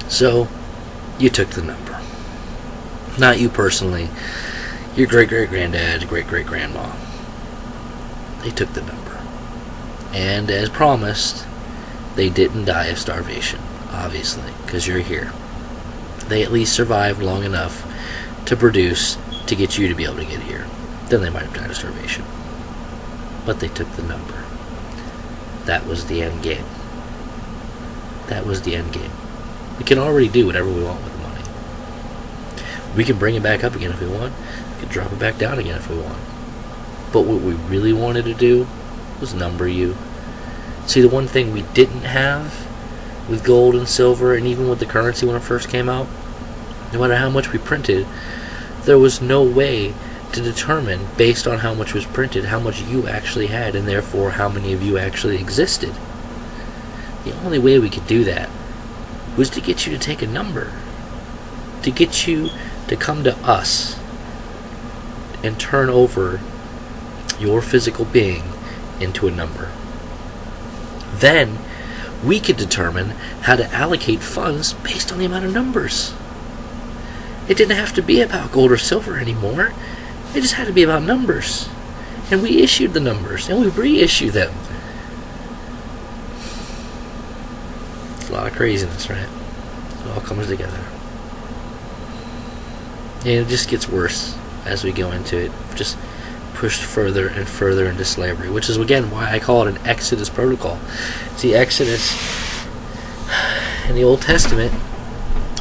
So, you took the number. Not you personally. Your great-great-granddad, great-great-grandma. They took the number. And as promised, they didn't die of starvation, obviously, because you're here. They at least survived long enough to produce to get you to be able to get here. Then they might have died of starvation. But they took the number. That was the end game. That was the end game. We can already do whatever we want with the money. We can bring it back up again if we want. We can drop it back down again if we want. But what we really wanted to do was number you. See, the one thing we didn't have with gold and silver, and even with the currency when it first came out, no matter how much we printed, there was no way to determine, based on how much was printed, how much you actually had, and therefore how many of you actually existed. The only way we could do that was to get you to take a number. To get you to come to us and turn over your physical being into a number. Then we could determine how to allocate funds based on the amount of numbers. It didn't have to be about gold or silver anymore. It just had to be about numbers. And we issued the numbers, and we reissue them. It's a lot of craziness, right? It all comes together. And it just gets worse as we go into it. Just pushed further and further into slavery, which is, again, why I call it an Exodus protocol. See, Exodus in the Old Testament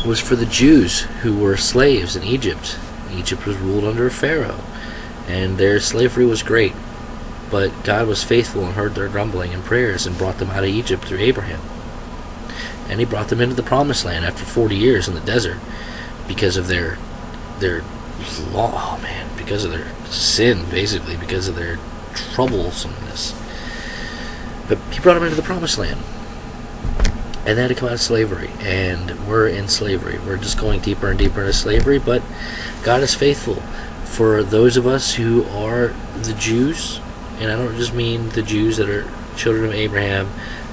was for the Jews who were slaves in Egypt. Egypt was ruled under a Pharaoh, and their slavery was great, but God was faithful and heard their grumbling and prayers and brought them out of Egypt through Abraham. And he brought them into the Promised Land after 40 years in the desert because of their law, because of their sin, basically, because of their troublesomeness. But he brought them into the Promised Land. And they had to come out of slavery, and we're in slavery. We're just going deeper and deeper into slavery, but God is faithful. For those of us who are the Jews, and I don't just mean the Jews that are children of Abraham,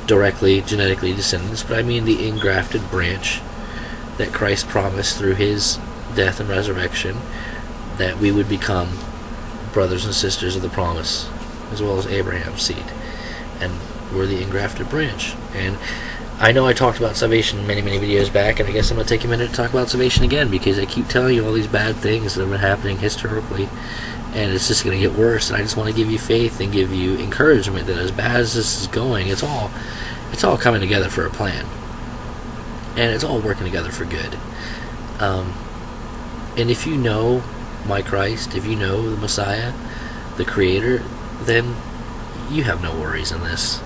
directly, genetically descendants, but I mean the engrafted branch that Christ promised through his death and resurrection, that we would become brothers and sisters of the promise, as well as Abraham's seed. And we're the engrafted branch. And I know I talked about salvation many videos back, and I guess I'm going to take a minute to talk about salvation again, because I keep telling you all these bad things that have been happening historically, and it's just going to get worse. And I just want to give you faith and give you encouragement that as bad as this is going, it's all coming together for a plan, and it's all working together for good. And if you know my Christ, if you know the Messiah, the Creator, then you have no worries in this.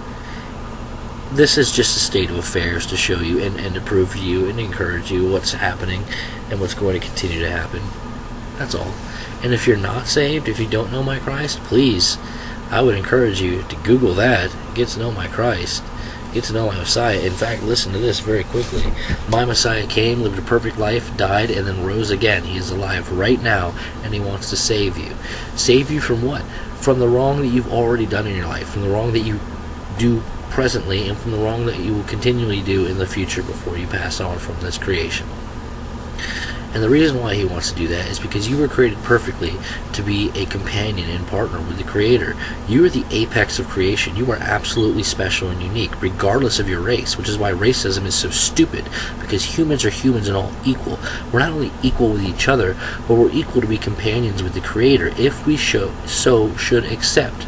This is just a state of affairs to show you and to prove to you and encourage you what's happening and what's going to continue to happen. That's all. And if you're not saved, if you don't know my Christ, please, I would encourage you to Google that, get to know my Christ, get to know my Messiah. In fact, listen to this very quickly. My Messiah came, lived a perfect life, died, and then rose again. He is alive right now, and he wants to save you. Save you from what? From the wrong that you've already done in your life, from the wrong that you do presently, and from the wrong that you will continually do in the future before you pass on from this creation. And the reason why he wants to do that is because you were created perfectly to be a companion and partner with the Creator. You are the apex of creation. You are absolutely special and unique, regardless of your race, which is why racism is so stupid, because humans are humans and all equal. We're not only equal with each other, but we're equal to be companions with the Creator if we should accept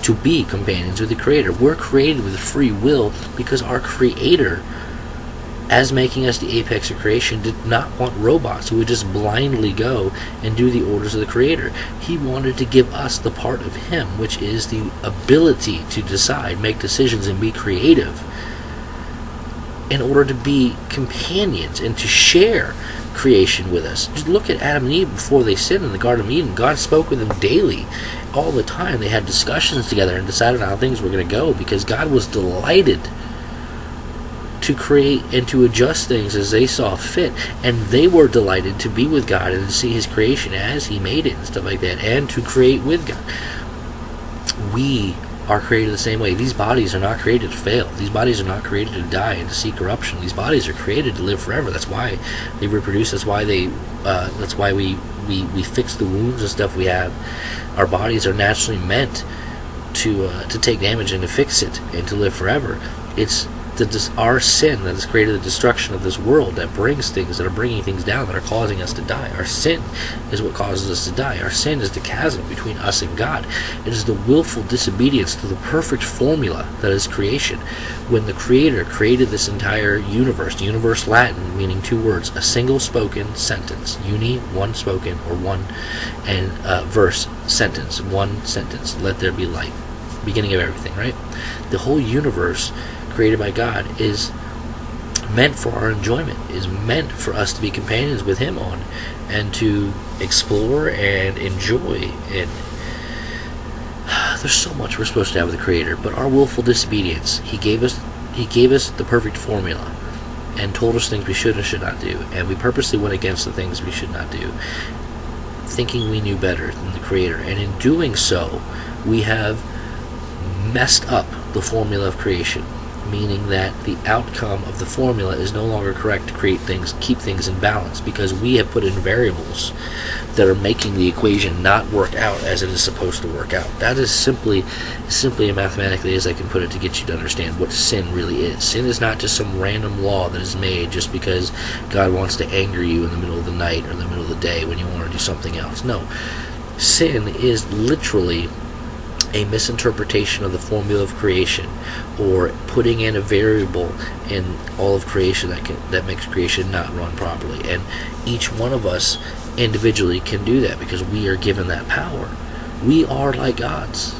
to be companions with the Creator. We're created with free will because our Creator, as making us the apex of creation, did not want robots who would just blindly go and do the orders of the Creator. He wanted to give us the part of Him, which is the ability to decide, make decisions, and be creative, in order to be companions and to share creation with us. Just look at Adam and Eve before they sinned in the Garden of Eden. God spoke with them daily, all the time. They had discussions together and decided how things were going to go, because God was delighted to create and to adjust things as they saw fit, and they were delighted to be with God and to see His creation as He made it and stuff like that, and to create with God. We are created the same way. These bodies are not created to fail. These bodies are not created to die and to see corruption. These bodies are created to live forever. That's why they reproduce. That's why we fix the wounds and stuff we have. Our bodies are naturally meant to take damage and to fix it and to live forever. It's our sin that has created the destruction of this world, that brings things, that are bringing things down, that are causing us to die. Our sin is what causes us to die. Our sin is the chasm between us and God. It is the willful disobedience to the perfect formula that is creation. When the Creator created this entire universe Latin, meaning two words, a single spoken sentence, uni, one spoken, or one, and verse, sentence, one sentence, let there be light, beginning of everything, right? The whole universe created by God is meant for our enjoyment, is meant for us to be companions with Him on, and to explore and enjoy. And there's so much we're supposed to have with the Creator, but our willful disobedience, He gave us the perfect formula and told us things we should and should not do, and we purposely went against the things we should not do, thinking we knew better than the Creator. And in doing so, we have messed up the formula of creation, meaning that the outcome of the formula is no longer correct to create things, keep things in balance, because we have put in variables that are making the equation not work out as it is supposed to work out. That is simply and mathematically as I can put it to get you to understand what sin really is. Sin is not just some random law that is made just because God wants to anger you in the middle of the night or in the middle of the day when you want to do something else. No. Sin is literally a misinterpretation of the formula of creation, or putting in a variable in all of creation that makes creation not run properly. And each one of us individually can do that because we are given that power. We are like gods.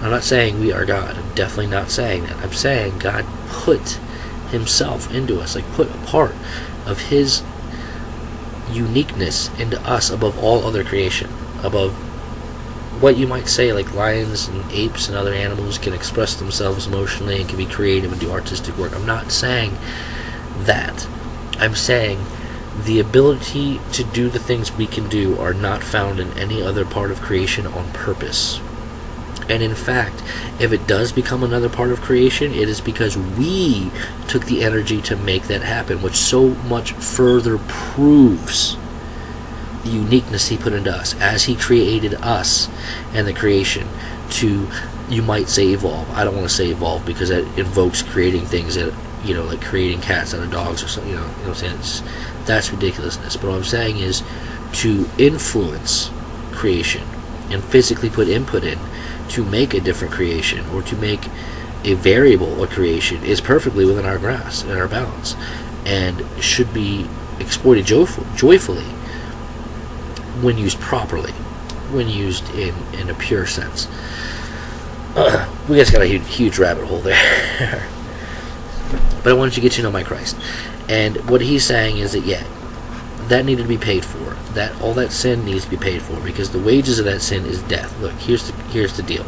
I'm not saying we are God. I'm definitely not saying that. I'm saying God put Himself into us, like put a part of His uniqueness into us above all other creation, above what you might say, like lions and apes and other animals can express themselves emotionally and can be creative and do artistic work. I'm not saying that. I'm saying the ability to do the things we can do are not found in any other part of creation on purpose. And in fact, if it does become another part of creation, it is because we took the energy to make that happen, which so much further proves the uniqueness He put into us as He created us and the creation to, you might say, evolve. I don't want to say evolve because that invokes creating things that, like creating cats out of dogs or something, you know what I'm saying? That's ridiculousness. But what I'm saying is to influence creation and physically put input in to make a different creation or to make a variable a creation is perfectly within our grasp and our balance, and should be exploited joyfully when used properly, when used in a pure sense. We just got a huge rabbit hole there. But I wanted to get you to know my Christ. And what he's saying is that, that needed to be paid for. That all that sin needs to be paid for, because the wages of that sin is death. Look, here's the deal.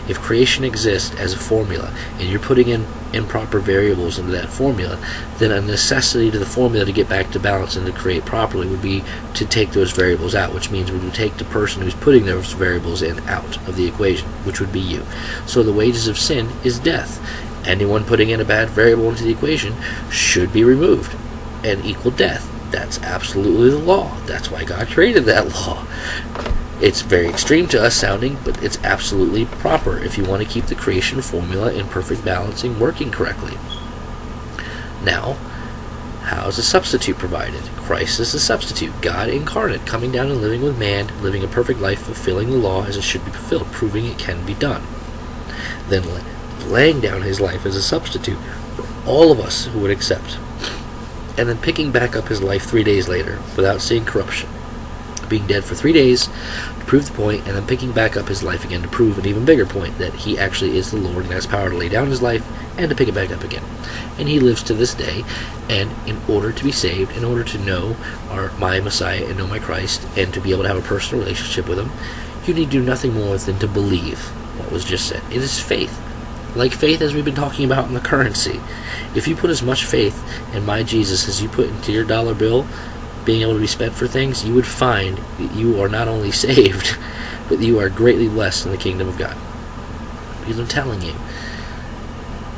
If creation exists as a formula, and you're putting in improper variables into that formula, then a necessity to the formula to get back to balance and to create properly would be to take those variables out, which means we would take the person who's putting those variables in out of the equation, which would be you. So the wages of sin is death. Anyone putting in a bad variable into the equation should be removed and equal death. That's absolutely the law. That's why God created that law. It's very extreme to us sounding, but it's absolutely proper if you want to keep the creation formula in perfect balancing working correctly. Now, how is a substitute provided? Christ is the substitute, God incarnate, coming down and living with man, living a perfect life, fulfilling the law as it should be fulfilled, proving it can be done. Then laying down His life as a substitute for all of us who would accept. And then picking back up His life 3 days later without seeing corruption. Being dead for 3 days to prove the point, and then picking back up His life again to prove an even bigger point, that He actually is the Lord and has power to lay down His life and to pick it back up again. And He lives to this day, and in order to be saved, in order to know my Messiah and know my Christ, and to be able to have a personal relationship with Him, you need to do nothing more than to believe what was just said. It is faith. Like faith as we've been talking about in the currency. If you put as much faith in my Jesus as you put into your dollar bill, being able to be spent for things, you would find that you are not only saved, but you are greatly blessed in the kingdom of God. Because I'm telling you,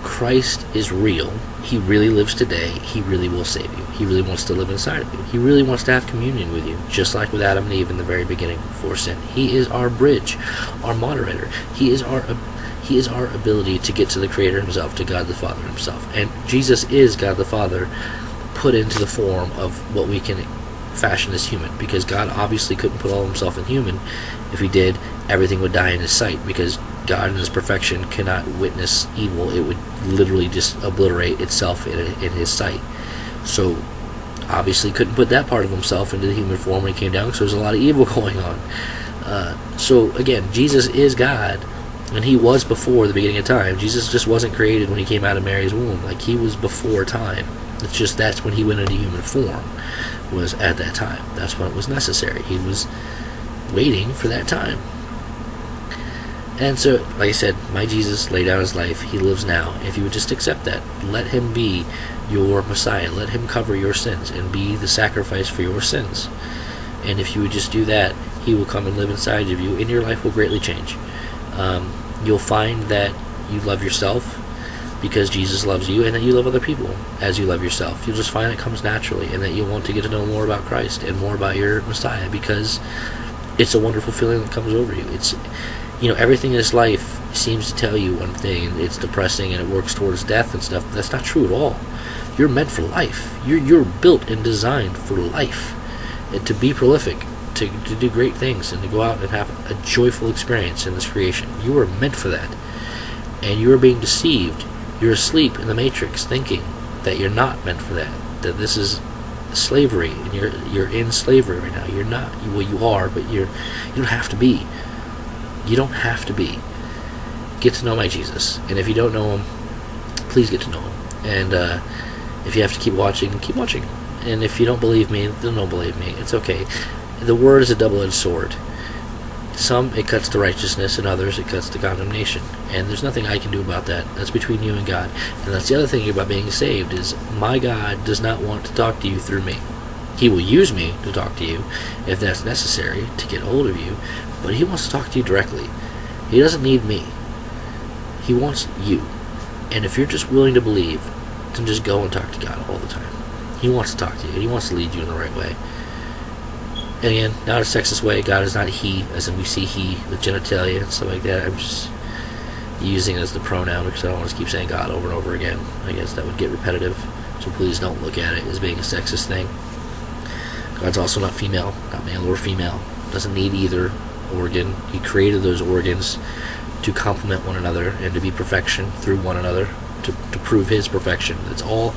Christ is real. He really lives today. He really will save you. He really wants to live inside of you. He really wants to have communion with you, just like with Adam and Eve in the very beginning before sin. He is our bridge, our moderator. He is our ability to get to the Creator himself, to God the Father himself. And Jesus is God the Father put into the form of what we can fashion as human, because God obviously couldn't put all of himself in human. If he did, everything would die in his sight, because God in his perfection cannot witness evil. It would literally just obliterate itself in his sight. So obviously couldn't put that part of himself into the human form when he came down, so there's a lot of evil going on. So again, Jesus is God, and he was before the beginning of time. Jesus just wasn't created when he came out of Mary's womb. Like, he was before time. It's just that's when he went into human form, was at that time. That's when it was necessary. He was waiting for that time. And so, like I said, my Jesus laid down his life. He lives now. If you would just accept that, let him be your Messiah. Let him cover your sins and be the sacrifice for your sins. And if you would just do that, he will come and live inside of you, and your life will greatly change. You'll find that you love yourself because Jesus loves you, and that you love other people as you love yourself. You'll just find it comes naturally, and that you'll want to get to know more about Christ and more about your Messiah, because it's a wonderful feeling that comes over you. It's, everything in this life seems to tell you one thing, and it's depressing, and it works towards death and stuff. That's not true at all. You're meant for life. You're built and designed for life, and to be prolific, to do great things, and to go out and have a joyful experience in this creation. You are meant for that, and you are being deceived. You're asleep in the matrix, thinking that you're not meant for that. That this is slavery, and you're in slavery right now. You're not. Well, you are, but you don't have to be. You don't have to be. Get to know my Jesus, and if you don't know him, please get to know him. And if you have to keep watching, keep watching. And if you don't believe me, then don't believe me. It's okay. The word is a double-edged sword. Some it cuts to righteousness, and others it cuts to condemnation. And there's nothing I can do about that. That's between you and God. And that's the other thing about being saved, is my God does not want to talk to you through me. He will use me to talk to you if that's necessary to get hold of you, but he wants to talk to you directly. He doesn't need me. He wants you. And if you're just willing to believe, then just go and talk to God all the time. He wants to talk to you, and he wants to lead you in the right way. And again, not a sexist way. God is not he, as in we see he with genitalia and stuff like that. I'm just using it as the pronoun because I don't want to keep saying God over and over again. I guess that would get repetitive. So please don't look at it as being a sexist thing. God's also not female, not male or female. Doesn't need either organ. He created those organs to complement one another and to be perfection through one another, to prove his perfection. It's all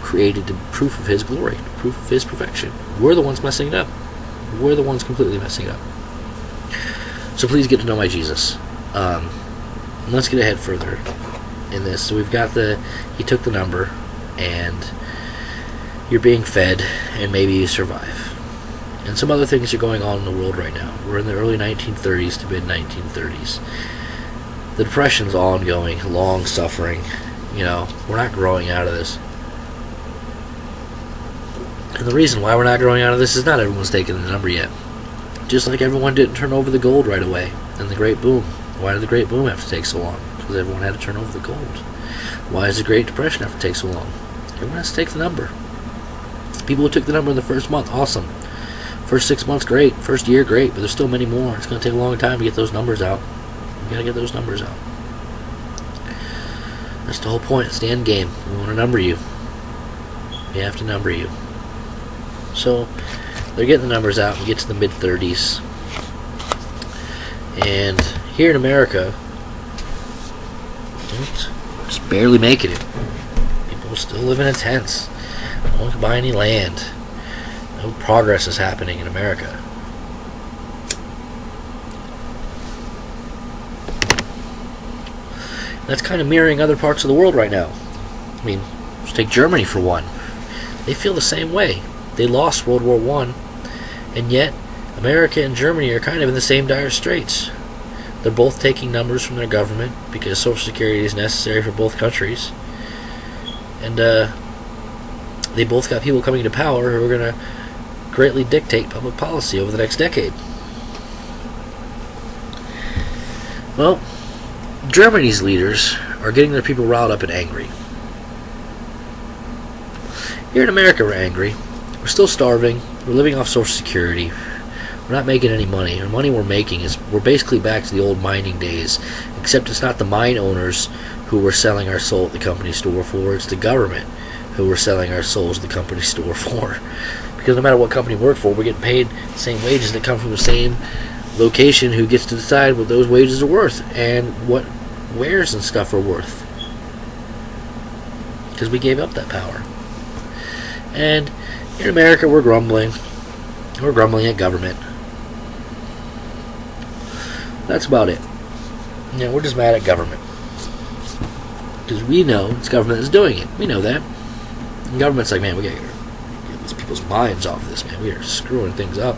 created to proof of his glory, proof of his perfection. We're the ones messing it up. We're the ones completely messing it up. So please get to know my Jesus. Let's get ahead further in this. So we've got he took the number, and you're being fed, and maybe you survive. And some other things are going on in the world right now. We're in the early 1930s to mid-1930s. The Depression's ongoing, long suffering. We're not growing out of this. And the reason why we're not growing out of this is not everyone's taking the number yet. Just like everyone didn't turn over the gold right away in the Great Boom. Why did the Great Boom have to take so long? Because everyone had to turn over the gold. Why does the Great Depression have to take so long? Everyone has to take the number. People who took the number in the first month, awesome. First 6 months, great. First year, great. But there's still many more. It's going to take a long time to get those numbers out. You got to get those numbers out. That's the whole point. It's the end game. We want to number you. We have to number you. So they're getting the numbers out. We get to the mid-30s. And here in America, just barely making it. People are still living in tents. No one can buy any land. No progress is happening in America. That's kind of mirroring other parts of the world right now. I mean, just take Germany for one. They feel the same way. They lost World War I, and yet America and Germany are kind of in the same dire straits. They're both taking numbers from their government because Social Security is necessary for both countries. And they both got people coming to power who are going to greatly dictate public policy over the next decade. Well, Germany's leaders are getting their people riled up and angry. Here in America, we're angry. We're still starving. We're living off Social Security. We're not making any money. The money we're making is, we're basically back to the old mining days, except it's not the mine owners who we're selling our soul at the company store for. It's the government who we're selling our souls at the company store for. Because no matter what company we work for, we're getting paid the same wages that come from the same location who gets to decide what those wages are worth and what wares and stuff are worth. Because we gave up that power. And in America, we're grumbling. We're grumbling at government. That's about it. We're just mad at government. Because we know it's government that's doing it. We know that. And government's like, man, we gotta get these people's minds off this, man. We are screwing things up.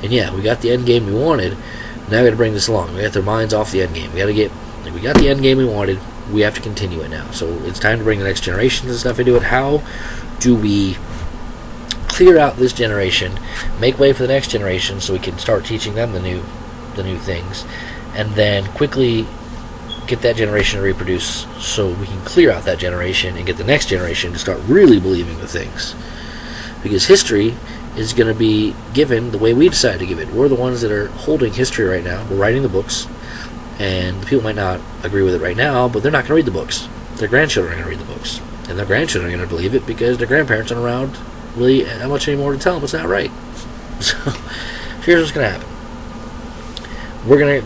And yeah, we got the end game we wanted. Now we gotta bring this along. We got their minds off the end game. We got the end game we wanted. We have to continue it now. So it's time to bring the next generation and stuff into it. How do we clear out this generation, make way for the next generation, so we can start teaching them the new things, and then quickly get that generation to reproduce, so we can clear out that generation and get the next generation to start really believing the things. Because history is going to be given the way we decide to give it. We're the ones that are holding history right now. We're writing the books, and the people might not agree with it right now, but they're not going to read the books. Their grandchildren are going to read the books, and their grandchildren are going to believe it because their grandparents aren't around really that much anymore to tell them it's not right. So here's what's going to happen. We're gonna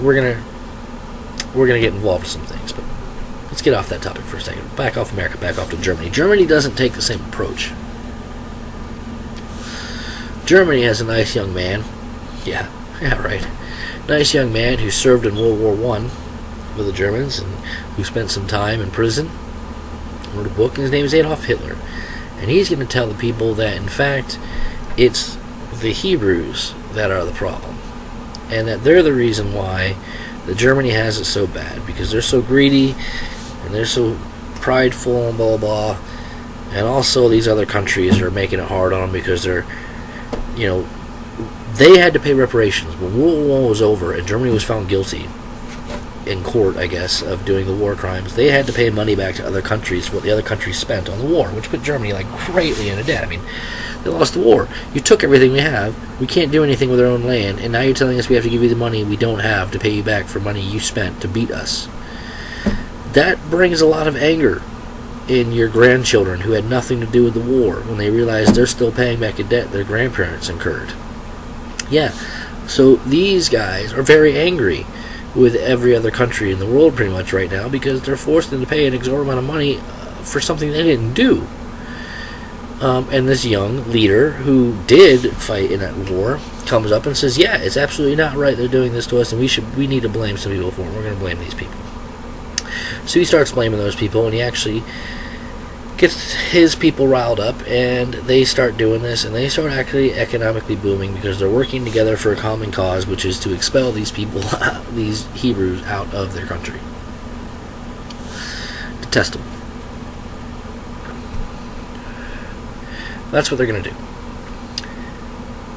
get involved in some things, but let's get off that topic for a second. Back off America, back off to Germany. Germany doesn't take the same approach. Germany has a nice young man. Yeah, right. Nice young man who served in World War I with the Germans and who spent some time in prison. Wrote a book, and his name is Adolf Hitler. And he's going to tell the people that, in fact, it's the Hebrews that are the problem. And that they're the reason why the Germany has it so bad. Because they're so greedy, and they're so prideful, and blah, blah, blah. And also these other countries are making it hard on them because they're, they had to pay reparations. When World War I was over and Germany was found guilty in court, I guess, of doing the war crimes, they had to pay money back to other countries for what the other countries spent on the war, which put Germany greatly into debt. I mean, they lost the war. You took everything we have. We can't do anything with our own land, and now you're telling us we have to give you the money we don't have to pay you back for money you spent to beat us. That brings a lot of anger in your grandchildren who had nothing to do with the war when they realize they're still paying back a debt their grandparents incurred. Yeah, so these guys are very angry with every other country in the world pretty much right now because they're forced into pay an exorbitant amount of money for something they didn't do. And this young leader who did fight in that war comes up and says, yeah, it's absolutely not right they're doing this to us, and we need to blame some people for it. We're going to blame these people. So he starts blaming those people, and he actually gets his people riled up, and they start doing this, and they start actually economically booming because they're working together for a common cause, which is to expel these people, these Hebrews, out of their country. Detest them. That's what they're going to do.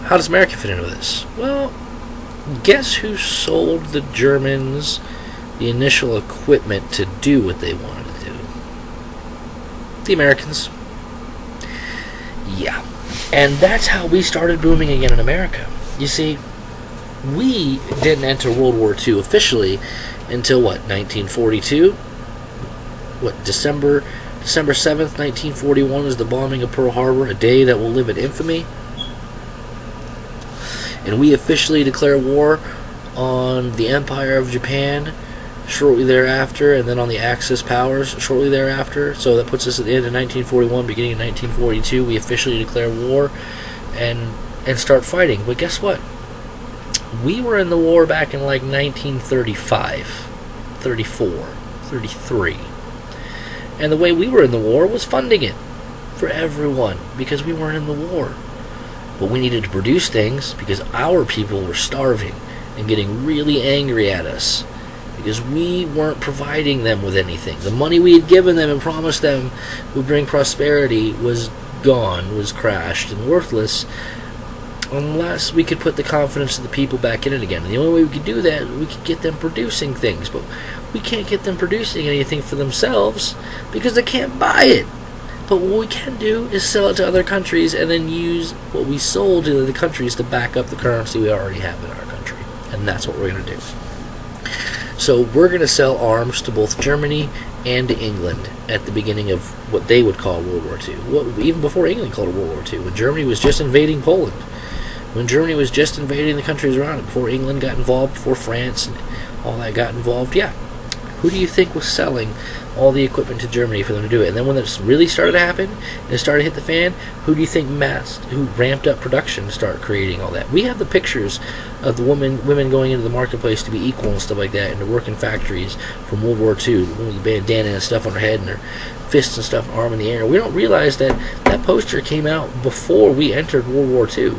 How does America fit into this? Well, guess who sold the Germans the initial equipment to do what they wanted to do? The Americans. Yeah. And that's how we started booming again in America. You see, we didn't enter World War II officially until, 1942? December 7th, 1941 is the bombing of Pearl Harbor, a day that will live in infamy. And we officially declare war on the Empire of Japan shortly thereafter, and then on the Axis powers shortly thereafter. So that puts us at the end of 1941, beginning of 1942. We officially declare war and start fighting. But guess what? We were in the war back in 1935, 34, 33. And the way we were in the war was funding it for everyone because we weren't in the war. But we needed to produce things because our people were starving and getting really angry at us because we weren't providing them with anything. The money we had given them and promised them would bring prosperity was gone, was crashed and worthless unless we could put the confidence of the people back in it again. And the only way we could do that, we could get them producing things, but we can't get them producing anything for themselves because they can't buy it. But what we can do is sell it to other countries and then use what we sold to the countries to back up the currency we already have in our country. And that's what we're going to do. So we're going to sell arms to both Germany and to England at the beginning of what they would call World War II. Even before England called it World War II, when Germany was just invading Poland. When Germany was just invading the countries around it, before England got involved, before France and all that got involved, yeah. Who do you think was selling all the equipment to Germany for them to do it? And then when this really started to happen, and it started to hit the fan, who do you think who ramped up production to start creating all that? We have the pictures of the women going into the marketplace to be equal and stuff like that, and to work in factories from World War II, with the bandana and stuff on their head, and their fists and stuff, arm in the air. We don't realize that that poster came out before we entered World War II.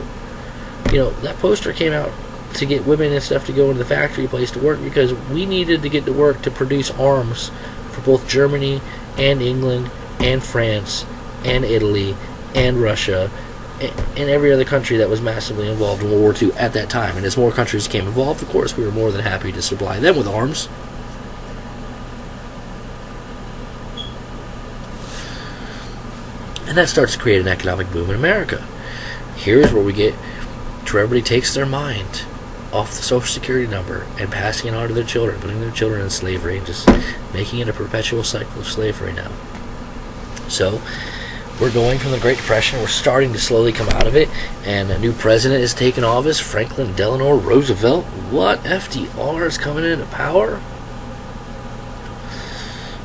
You know, that poster came out to get women and stuff to go into the factory place to work because we needed to get to work to produce arms for both Germany and England and France and Italy and Russia and every other country that was massively involved in World War II at that time. And as more countries became involved, of course, we were more than happy to supply them with arms. And that starts to create an economic boom in America. Here's where we get to where everybody takes their mind off the Social Security number and passing it on to their children, putting their children in slavery, and just making it a perpetual cycle of slavery now. So we're going from the Great Depression, we're starting to slowly come out of it, and a new president is taking office, Franklin Delano Roosevelt. What? FDR is coming into power?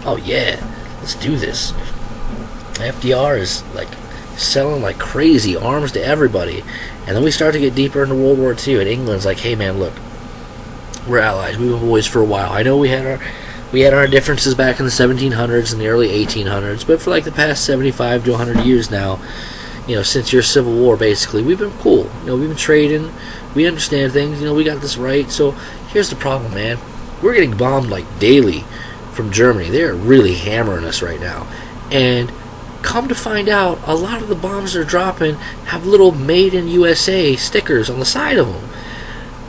Oh yeah, let's do this. FDR is like selling like crazy arms to everybody. And then we start to get deeper into World War II, and England's like, hey man, look, we're allies. We've been boys for a while. I know we had our differences back in the 1700s and the early 1800s, but for like the past 75 to 100 years now, you know, since your Civil War, basically, we've been cool. You know, we've been trading. We understand things. You know, we got this right. So here's the problem, man. We're getting bombed like daily from Germany. They're really hammering us right now. And come to find out, a lot of the bombs they're dropping have little Made in USA stickers on the side of them.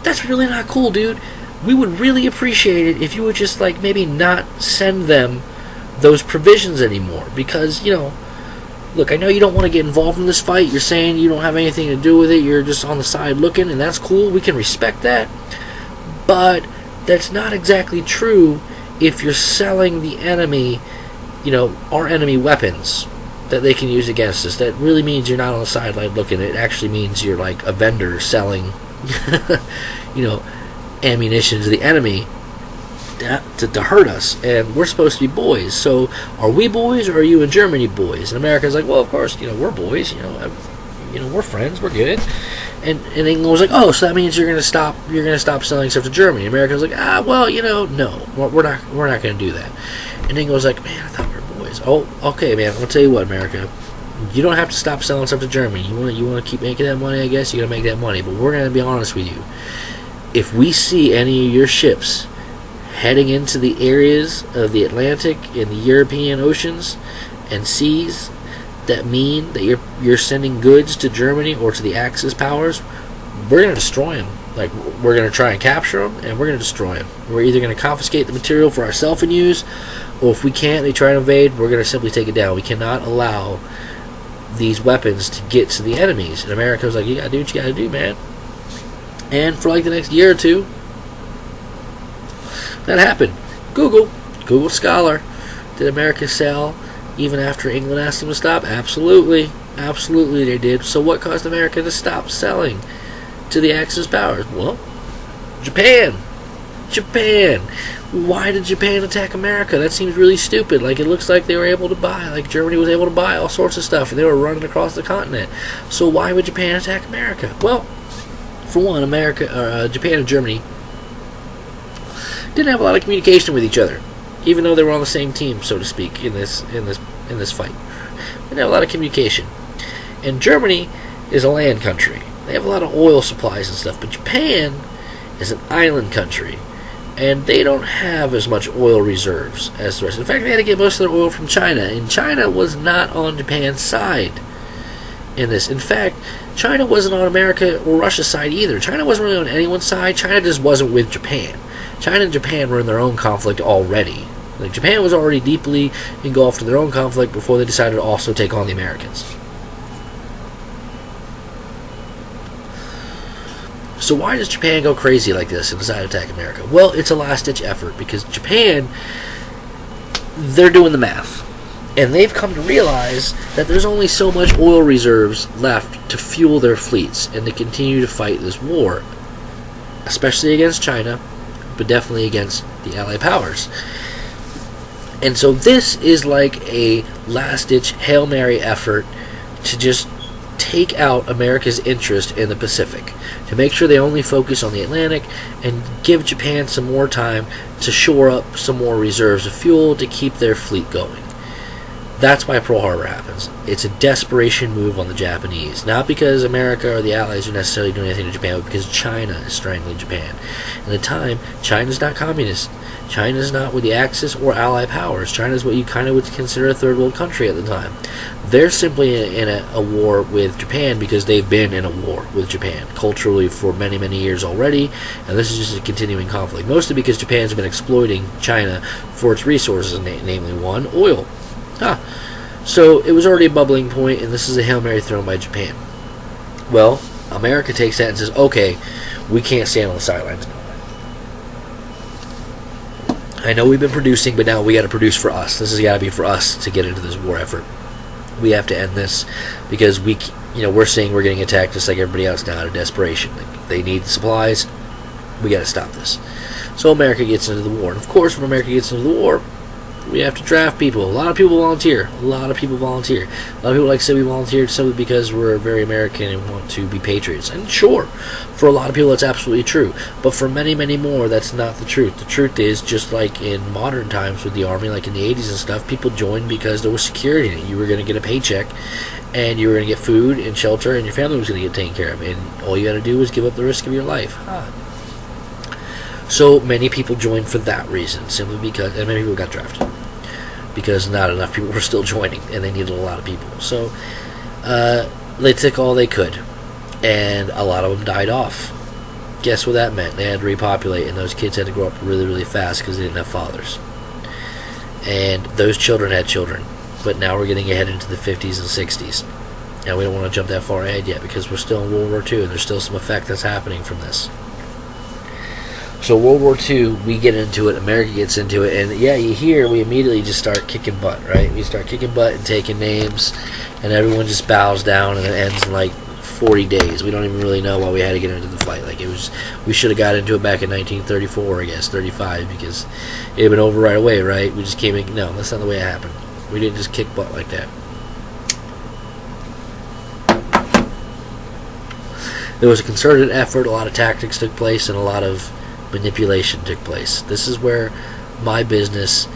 That's really not cool, dude. We would really appreciate it if you would just, like, maybe not send them those provisions anymore. Because, you know, look, I know you don't want to get involved in this fight. You're saying you don't have anything to do with it. You're just on the side looking, and that's cool. We can respect that. But that's not exactly true if you're selling the enemy, you know, our enemy weapons that they can use against us. That really means you're not on the sideline looking. It actually means you're like a vendor selling, you know, ammunition to the enemy to hurt us. And we're supposed to be boys. So are we boys, or are you in Germany boys? And America's like, well, of course, you know, we're boys. You know, we're friends. We're good. And England was like, oh, so that means you're gonna stop selling stuff to Germany. America's like, well, you know, no, we're not gonna do that. And England was like, man, I thought we were boys. Oh, okay, man. I'll tell you what, America. You don't have to stop selling stuff to Germany. You want to keep making that money, I guess. You got to make that money. But we're going to be honest with you. If we see any of your ships heading into the areas of the Atlantic and the European oceans and seas that mean that you're sending goods to Germany or to the Axis powers, we're going to destroy them. Like, we're going to try and capture them, and we're going to destroy them. We're either going to confiscate the material for ourselves and use, or if we can't, they try to invade, we're going to simply take it down. We cannot allow these weapons to get to the enemies. And America was like, you got to do what you got to do, man. And for like the next year or two, that happened. Google Scholar. Did America sell even after England asked them to stop? Absolutely. Absolutely they did. So what caused America to stop selling to the Axis powers? Well, Japan. Why did Japan attack America? That seems really stupid. Like, it looks like they were able to buy, like Germany was able to buy all sorts of stuff, and they were running across the continent. So why would Japan attack America? Well, for one, Japan and Germany didn't have a lot of communication with each other, even though they were on the same team, so to speak, in this fight. They didn't have a lot of communication. And Germany is a land country. They have a lot of oil supplies and stuff, but Japan is an island country, and they don't have as much oil reserves as the rest. In fact, they had to get most of their oil from China, and China was not on Japan's side in this. In fact, China wasn't on America or Russia's side either. China wasn't really on anyone's side. China just wasn't with Japan. China and Japan were in their own conflict already. Like, Japan was already deeply engulfed in their own conflict before they decided to also take on the Americans. So why does Japan go crazy like this and decide to attack America? Well, it's a last-ditch effort because Japan, they're doing the math. And they've come to realize that there's only so much oil reserves left to fuel their fleets and to continue to fight this war, especially against China, but definitely against the Allied powers. And so this is like a last-ditch Hail Mary effort to just take out America's interest in the Pacific, to make sure they only focus on the Atlantic and give Japan some more time to shore up some more reserves of fuel to keep their fleet going. That's why Pearl Harbor happens. It's a desperation move on the Japanese, not because America or the Allies are necessarily doing anything to Japan, but because China is strangling Japan. At the time, China's not communist. China's not with the Axis or Allied powers. China's what you kind of would consider a third world country at the time. They're simply in a war with Japan because they've been in a war with Japan culturally for many, many years already, and this is just a continuing conflict. Mostly because Japan's been exploiting China for its resources, namely one, oil. So it was already a bubbling point, and this is a Hail Mary thrown by Japan. Well, America takes that and says, okay, we can't stand on the sidelines anymore. I know we've been producing, but now we got to produce for us. This has got to be for us to get into this war effort. We have to end this because we're seeing we're getting attacked just like everybody else now out of desperation. Like, they need supplies. We got to stop this. So America gets into the war, and of course, when America gets into the war, we have to draft people. A lot of people volunteer. A lot of people, like to say we volunteered simply because we're very American and want to be patriots. And sure, for a lot of people that's absolutely true. But for many, many more, that's not the truth. The truth is, just like in modern times with the Army, like in the 80s and stuff, people joined because there was security in it. You were going to get a paycheck, and you were going to get food and shelter, and your family was going to get taken care of. And all you had to do was give up the risk of your life. So many people joined for that reason, simply because, and many people got drafted because not enough people were still joining, and they needed a lot of people. So they took all they could, and a lot of them died off. Guess what that meant? They had to repopulate, and those kids had to grow up really, really fast because they didn't have fathers. And those children had children, but now we're getting ahead into the 50s and 60s. Now we don't want to jump that far ahead yet because we're still in World War II, and there's still some effect that's happening from this. So World War II, we get into it, America gets into it, and yeah, you hear we immediately just start kicking butt, right? We start kicking butt and taking names, and everyone just bows down, and it ends in like 40 days. We don't even really know why we had to get into the fight. Like, we should have got into it back in 1934, I guess, 35, because it had been over right away, right? We just came in. No, that's not the way it happened. We didn't just kick butt like that. There was a concerted effort, a lot of tactics took place, and a lot of manipulation took place. This is where my business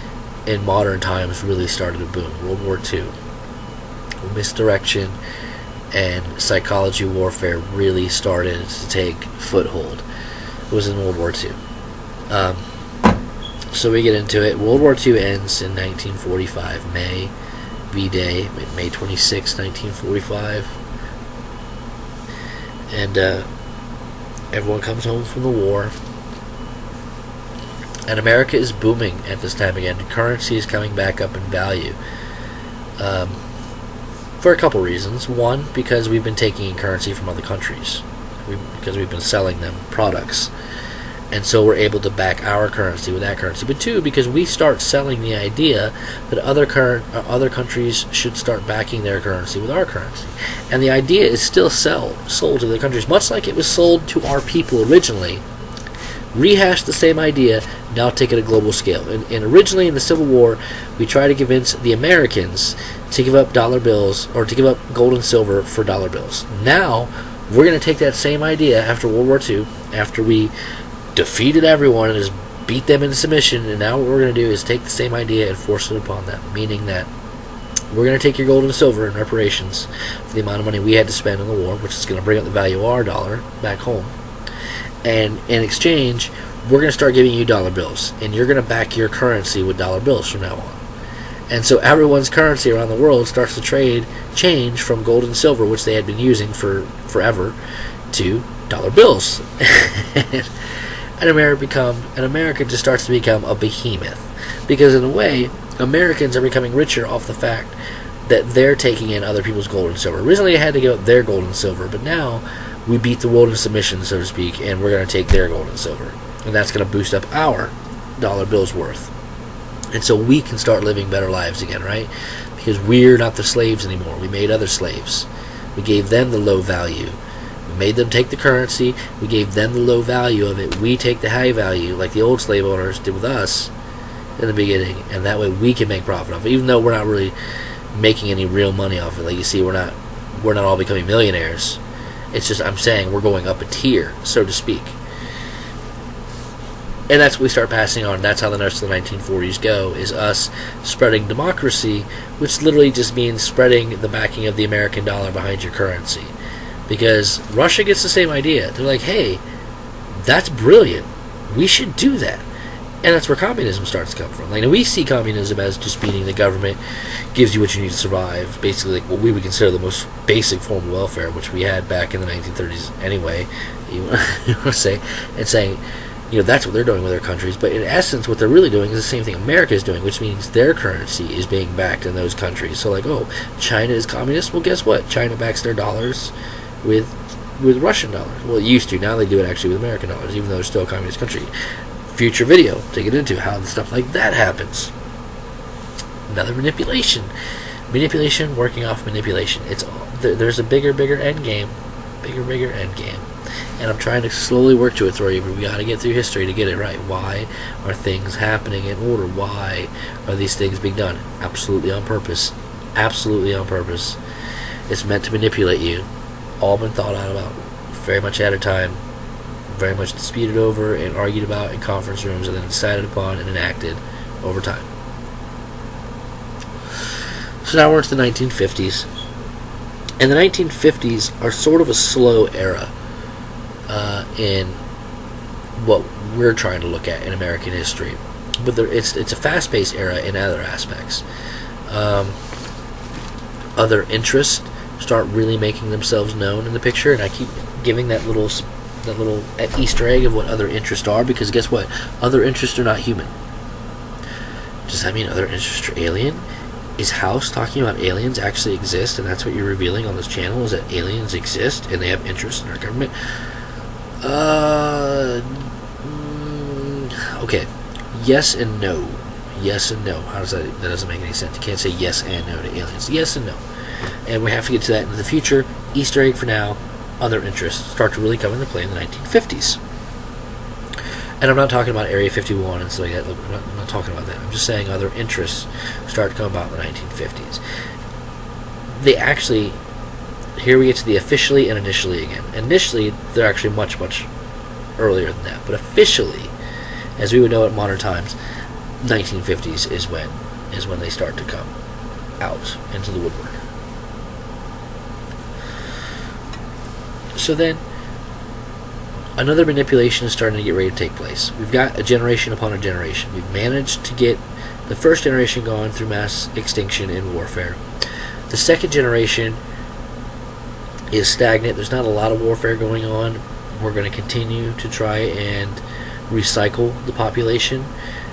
in modern times really started to boom. World War II. Misdirection and psychology warfare really started to take foothold. It was in World War II. So we get into it. World War II ends in 1945. May, V-Day, May 26, 1945. And everyone comes home from the war. And America is booming at this time again. The currency is coming back up in value. For a couple reasons. One, because we've been taking in currency from other countries. Because we've been selling them products. And so we're able to back our currency with that currency. But two, because we start selling the idea that other countries should start backing their currency with our currency. And the idea is still sold to the countries, much like it was sold to our people originally. Rehash the same idea, now take it a global scale. And originally in the Civil War, we tried to convince the Americans to give up dollar bills, or to give up gold and silver for dollar bills. Now, we're going to take that same idea after World War II, after we defeated everyone and just beat them into submission, and now what we're going to do is take the same idea and force it upon them, meaning that we're going to take your gold and silver in reparations for the amount of money we had to spend in the war, which is going to bring up the value of our dollar back home. And in exchange, we're going to start giving you dollar bills, and you're going to back your currency with dollar bills from now on. And so everyone's currency around the world starts to change from gold and silver, which they had been using for forever, to dollar bills. and America just starts to become a behemoth. Because in a way, Americans are becoming richer off the fact that they're taking in other people's gold and silver. Originally they had to give up their gold and silver, but now we beat the world in submission, so to speak, and we're going to take their gold and silver. And that's going to boost up our dollar bills worth. And so we can start living better lives again, right? Because we're not the slaves anymore. We made other slaves. We gave them the low value. We made them take the currency. We gave them the low value of it. We take the high value, like the old slave owners did with us in the beginning, and that way we can make profit off it, even though we're not really making any real money off it. Like you see, we're not all becoming millionaires. It's just, I'm saying, we're going up a tier, so to speak. And that's what we start passing on. That's how the rest of the 1940s go, is us spreading democracy, which literally just means spreading the backing of the American dollar behind your currency. Because Russia gets the same idea. They're like, hey, that's brilliant. We should do that. And that's where communism starts to come from. Like, we see communism as just beating the government, gives you what you need to survive. Basically, like what we would consider the most basic form of welfare, which we had back in the 1930s anyway. You want to say, and saying, that's what they're doing with their countries. But in essence, what they're really doing is the same thing America is doing, which means their currency is being backed in those countries. So, like, oh, China is communist. Well, guess what? China backs their dollars with Russian dollars. Well, it used to. Now they do it actually with American dollars, even though they're still a communist country. Future video to get into how stuff like that happens. Another manipulation working off manipulation. It's all, there's a bigger end game, and I'm trying to slowly work to it for you, but we got to get through history to get it right. Why are things happening in order? Why are these things being done? Absolutely on purpose. It's meant to manipulate you. All been thought out about very much at a time, very much disputed over and argued about in conference rooms, and then decided upon and enacted over time. So now we're into the 1950s. And the 1950s are sort of a slow era in what we're trying to look at in American history. But it's a fast-paced era in other aspects. Other interests start really making themselves known in the picture, and I keep giving that little Easter egg of what other interests are, because guess what? Other interests are not human. Does that mean other interests are alien? Is House talking about aliens actually exist, and that's what you're revealing on this channel, is that aliens exist and they have interests in our government? Okay. Yes and no. How does that doesn't make any sense. You can't say yes and no to aliens. Yes and no. And we have to get to that in the future. Easter egg for now. Other interests start to really come into play in the 1950s. And I'm not talking about Area 51 and stuff like that. Look, I'm not talking about that. I'm just saying other interests start to come about in the 1950s. They actually, here we get to the officially and initially again. Initially, they're actually much, much earlier than that. But officially, as we would know it in modern times, 1950s is when they start to come out into the woodwork. So then, another manipulation is starting to get ready to take place. We've got a generation upon a generation. We've managed to get the first generation gone through mass extinction and warfare. The second generation is stagnant. There's not a lot of warfare going on. We're going to continue to try and recycle the population.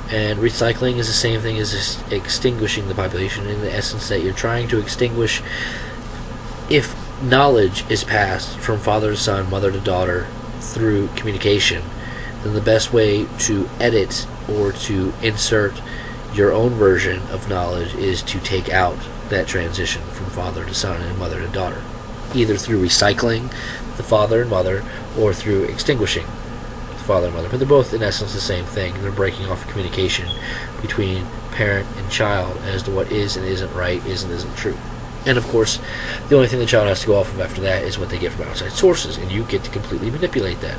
And recycling is the same thing as just extinguishing the population, in the essence that you're trying to extinguish. If knowledge is passed from father to son, mother to daughter, through communication, then the best way to edit or to insert your own version of knowledge is to take out that transition from father to son and mother to daughter, either through recycling the father and mother or through extinguishing the father and mother. But they're both in essence the same thing. They're breaking off communication between parent and child as to what is and isn't right, is and isn't true. And of course, the only thing the child has to go off of after that is what they get from outside sources, and you get to completely manipulate that.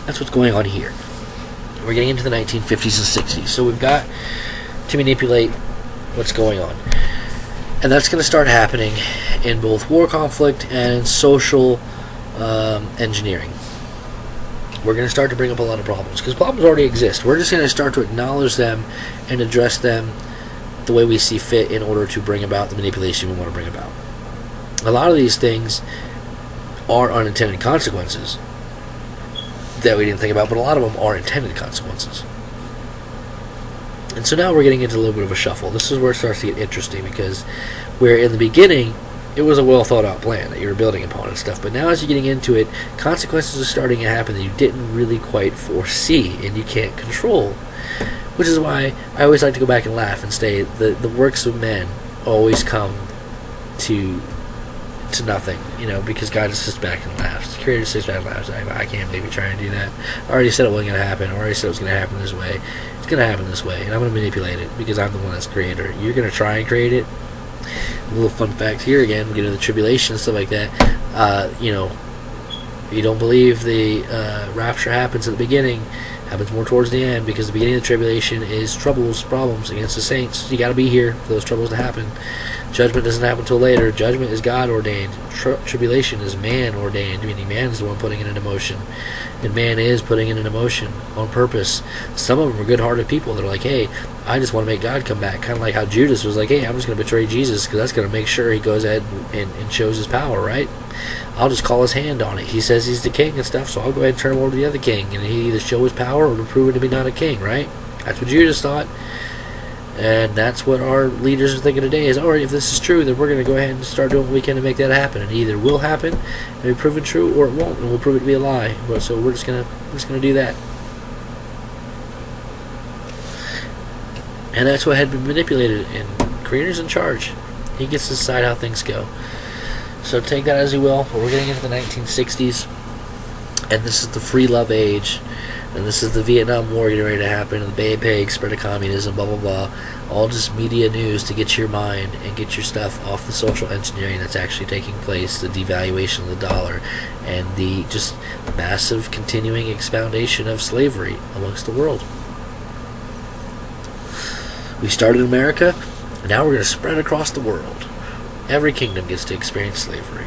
That's what's going on here. We're getting into the 1950s and 60s, so we've got to manipulate what's going on. And that's going to start happening in both war conflict and social engineering. we're going to start to bring up a lot of problems, because problems already exist. We're just going to start to acknowledge them and address them the way we see fit in order to bring about the manipulation we want to bring about. A lot of these things are unintended consequences that we didn't think about, but a lot of them are intended consequences. And so now we're getting into a little bit of a shuffle. This is where it starts to get interesting, because where in the beginning it was a well thought out plan that you were building upon and stuff, but now as you're getting into it, consequences are starting to happen that you didn't really quite foresee and you can't control. Which is why I always like to go back and laugh and say the works of men always come to nothing, because God just sits back and laughs. The Creator sits back and laughs. I can't believe you're trying to do that. I already said it wasn't going to happen. I already said it was going to happen this way. It's going to happen this way, and I'm going to manipulate it because I'm the one that's Creator. You're going to try and create it. A little fun fact here again, we get into the tribulation and stuff like that. You don't believe the rapture happens at the beginning. Happens more towards the end, because the beginning of the tribulation is problems against the saints. You got to be here for those troubles to happen. Judgment doesn't happen until later. Judgment is God ordained. Tribulation is man ordained, meaning man is the one putting it into motion, and man is putting it into motion on purpose. Some of them are good-hearted people. They're like, hey, I just want to make God come back, kind of like how Judas was like, hey, I'm just going to betray Jesus because that's going to make sure he goes ahead and shows his power, right? I'll just call his hand on it. He says he's the king and stuff, so I'll go ahead and turn him over to the other king, and he either show his power or to prove it to be not a king, right? That's what Judas thought, and that's what our leaders are thinking today is, all right, if this is true, then we're going to go ahead and start doing what we can to make that happen, and it either will happen and be proven true, or it won't, and we'll prove it to be a lie. So we're just gonna do that. And that's what had been manipulated, and Creator's in charge. He gets to decide how things go. So take that as you will, but we're getting into the 1960s, and this is the free love age, and this is the Vietnam War getting ready to happen, and the Bay of Pigs, spread of communism, blah, blah, blah. All just media news to get your mind and get your stuff off the social engineering that's actually taking place, the devaluation of the dollar, and the just massive continuing expoundation of slavery amongst the world. We started in America, and now we're going to spread across the world. Every kingdom gets to experience slavery.